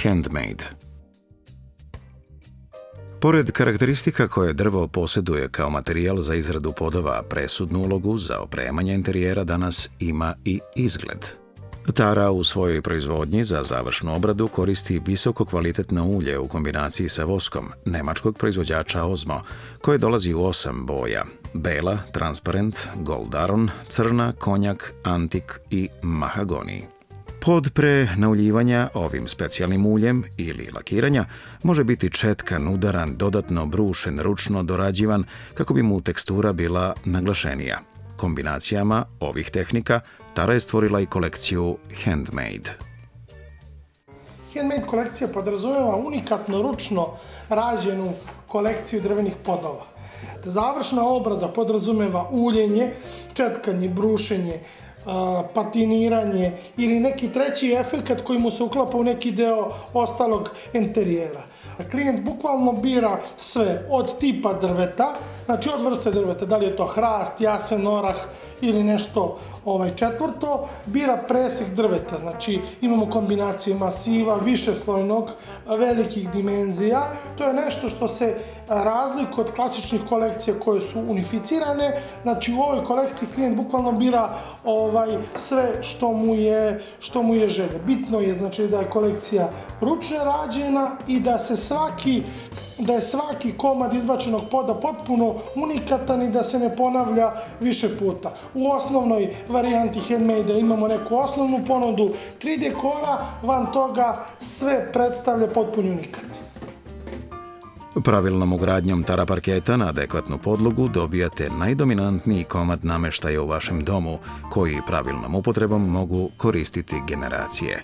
Handmade. Pored karakteristika koje drvo posjeduje kao materijal za izradu podova, presudnu ulogu za opremanje interijera danas ima i izgled. Tara u svojoj proizvodnji za završnu obradu koristi visoko kvalitetno ulje u kombinaciji sa voskom nemačkog proizvođača Ozmo, koje dolazi u 8 boja: bela, transparent, gold aron, crna, konjak, antik i mahagoni. Pod pre nauljivanja ovim specijalnim uljem ili lakiranja može biti četkan, udaran, dodatno brušen, ručno dorađivan kako bi mu tekstura bila naglašenija. Kombinacijama ovih tehnika Tara je stvorila i kolekciju Handmade. Handmade kolekcija podrazumijeva unikatno ručno rađenu kolekciju drvenih podova. Završna obrada podrazumijeva uljenje, četkanje, brušenje, patiniranje ili neki treći efekat koji mu se uklapa u neki deo ostalog interijera. Klijent bukvalno bira sve od tipa drveta, znači od vrste drveta, da li je to hrast, jasen, orah ili nešto četvrto, bira presek drveta, znači imamo kombinacije masiva, višeslojnog, velikih dimenzija. To je nešto što se razlikuje od klasičnih kolekcija koje su unificirane, znači u ovoj kolekciji klijent bukvalno bira sve što mu je želja. Bitno je znači da je kolekcija ručno rađena i da je svaki komad izbačenog poda potpuno unikatan i da se ne ponavlja više puta. U osnovnoj varijanti Handmade imamo neku osnovnu ponudu, 3 dekora, van toga sve predstavlja potpuni unikat. Pravilnom ugradnjom Tara parketa na adekvatnu podlogu dobijate najdominantniji komad nameštaja u vašem domu, koji pravilnom upotrebom mogu koristiti generacije.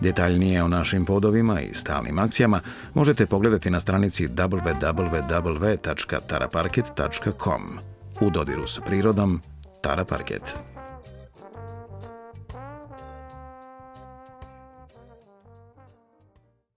Detaljnije o našim podovima i stalnim akcijama možete pogledati na stranici www.taraparket.com. U dodiru sa prirodom, Tara parket.